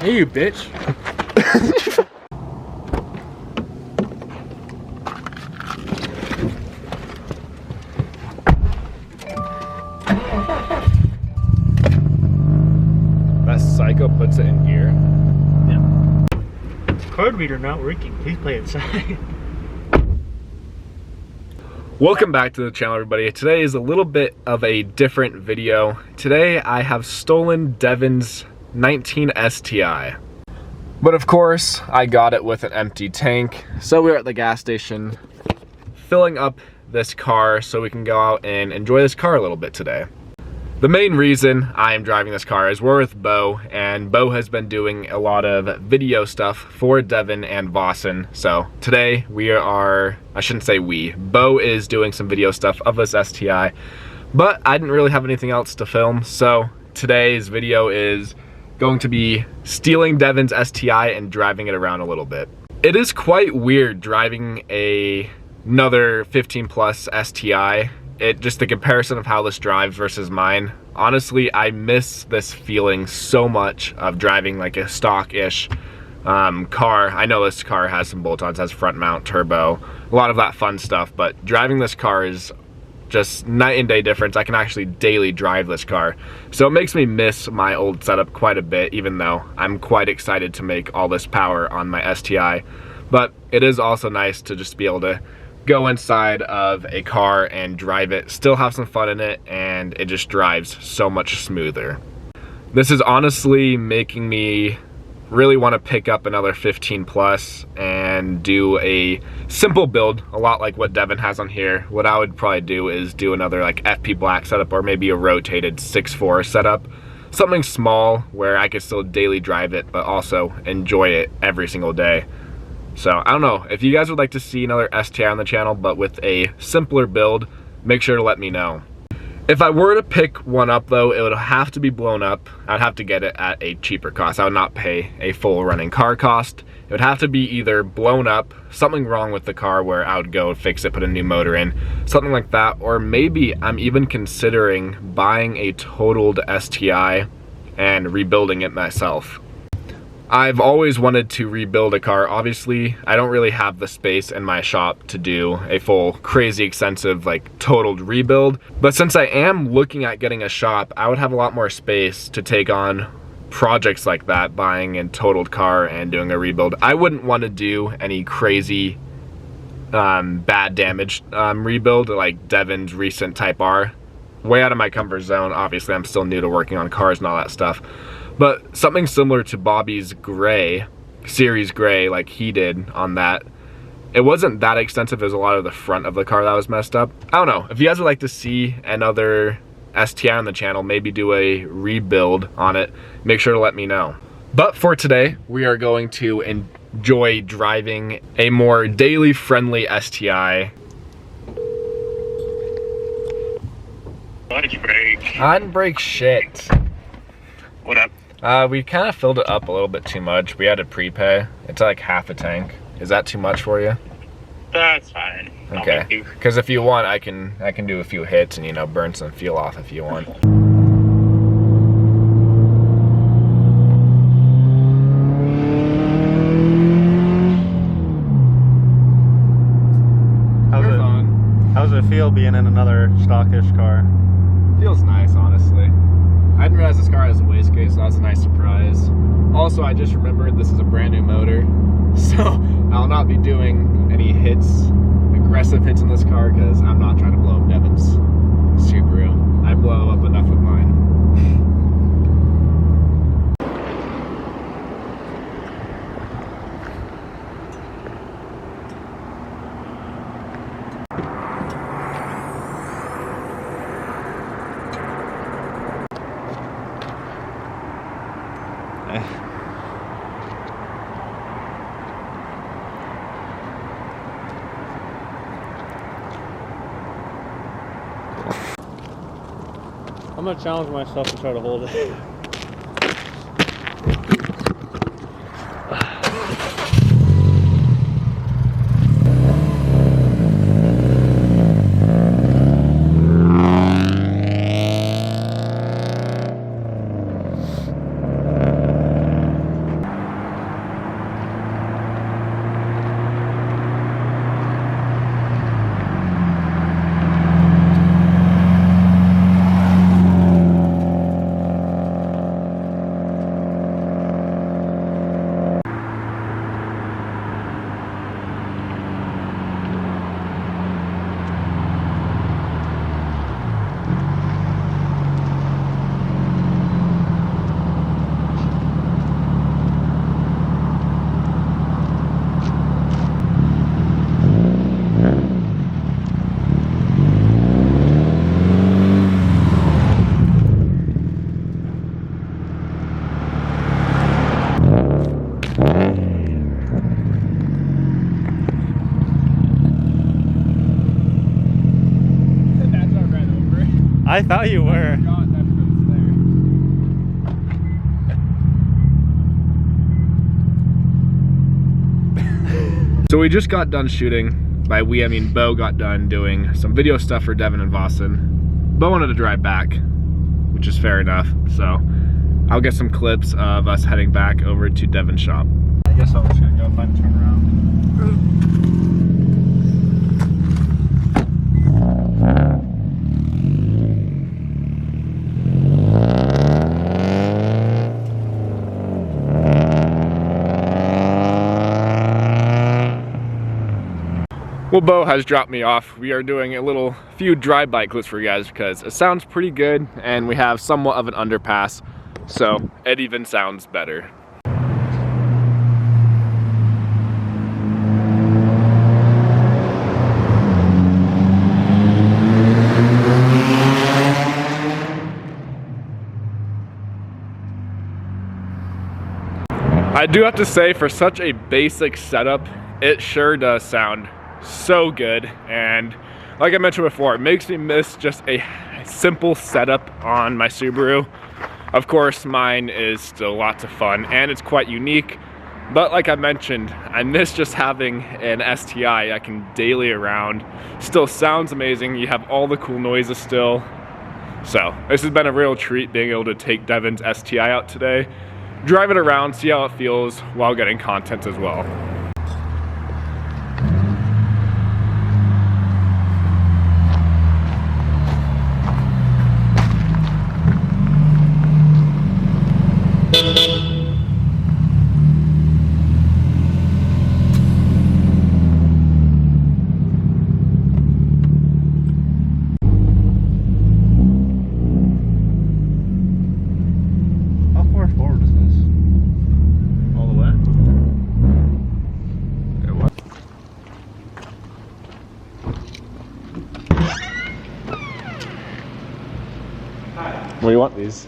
Hey, you bitch. That psycho puts it in gear. Yeah. Card reader not working. Please play inside. Welcome back to the channel, everybody. Today is a little bit of a different video. Today I have stolen Devins 19 STI. But of course, I got it with an empty tank. So we're at the gas station filling up this car so we can go out and enjoy this car a little bit today. The main reason I am driving this car is we're with Bo, and Bo has been doing a lot of video stuff for Devin and Vossen. So today we are, I shouldn't say we, Bo is doing some video stuff of this STI, but I didn't really have anything else to film. So today's video is going to be stealing Devin's STI and driving it around a little bit. It is quite weird driving another 15 plus STI. Just the comparison of how this drives versus mine. Honestly, I miss this feeling so much of driving like a stock-ish car. I know this car has some bolt-ons, has front mount, turbo, a lot of that fun stuff, but driving this car is just night and day difference. I can actually daily drive this car. So it makes me miss my old setup quite a bit, even though I'm quite excited to make all this power on my STI. But it is also nice to just be able to go inside of a car and drive it, still have some fun in it, and it just drives so much smoother. This is honestly making me really want to pick up another 15 plus and do a simple build, a lot like what Devin has on here. What I would probably do is do another like FP Black setup, or maybe a rotated 6.4 setup. Something small where I could still daily drive it, but also enjoy it every single day. So I don't know, if you guys would like to see another STI on the channel, but with a simpler build, make sure to let me know. If I were to pick one up though, it would have to be blown up. I'd have to get it at a cheaper cost. I would not pay a full running car cost. It would have to be either blown up, something wrong with the car where I would go fix it, put a new motor in, something like that, or maybe I'm even considering buying a totaled STI and rebuilding it myself. I've always wanted to rebuild a car. Obviously, I don't really have the space in my shop to do a full crazy expensive like totaled rebuild. But since I am looking at getting a shop, I would have a lot more space to take on projects like that, buying a totaled car and doing a rebuild. I wouldn't want to do any crazy bad damage rebuild like Devin's recent Type R. Way out of my comfort zone. Obviously, I'm still new to working on cars and all that stuff. But something similar to Bobby's gray, series gray, like he did on that. It wasn't that extensive. It was a lot of the front of the car that was messed up. I don't know. If you guys would like to see another STI on the channel, maybe do a rebuild on it, make sure to let me know. But for today, we are going to enjoy driving a more daily friendly STI. Why did you brake? I didn't break shit. What up? We kind of filled it up a little bit too much. We had to prepay. It's like half a tank. Is that too much for you? That's fine. Okay. Because if you want, I can do a few hits and, you know, burn some fuel off if you want. How's it feel being in another stockish car? Feels nice, honestly. I didn't realize this car has a wastegate, so that was a nice surprise. Also, I just remembered this is a brand new motor, so I'll not be doing any hits, aggressive hits in this car, because I'm not trying to blow up Devin's Subaru. I blow up enough with mine. I'm gonna challenge myself to try to hold it. I thought you were. So we just got done shooting. By we, I mean Bo got done doing some video stuff for Devin and Vossen. Bo wanted to drive back, which is fair enough. So I'll get some clips of us heading back over to Devin's shop. I guess I'm just gonna go find a turnaround. Well, Bo has dropped me off. We are doing a few drive-by clips for you guys because it sounds pretty good and we have somewhat of an underpass, so it even sounds better. I do have to say, for such a basic setup, it sure does sound so good. And like I mentioned before, it makes me miss just a simple setup on my Subaru. Of course, mine is still lots of fun and it's quite unique, but like I mentioned, I miss just having an STI I can daily around. Still sounds amazing, you have all the cool noises still. So this has been a real treat being able to take Devin's STI out today, drive it around, see how it feels while getting content as well. How far forward is this? All the way? Okay, what? What do you want these?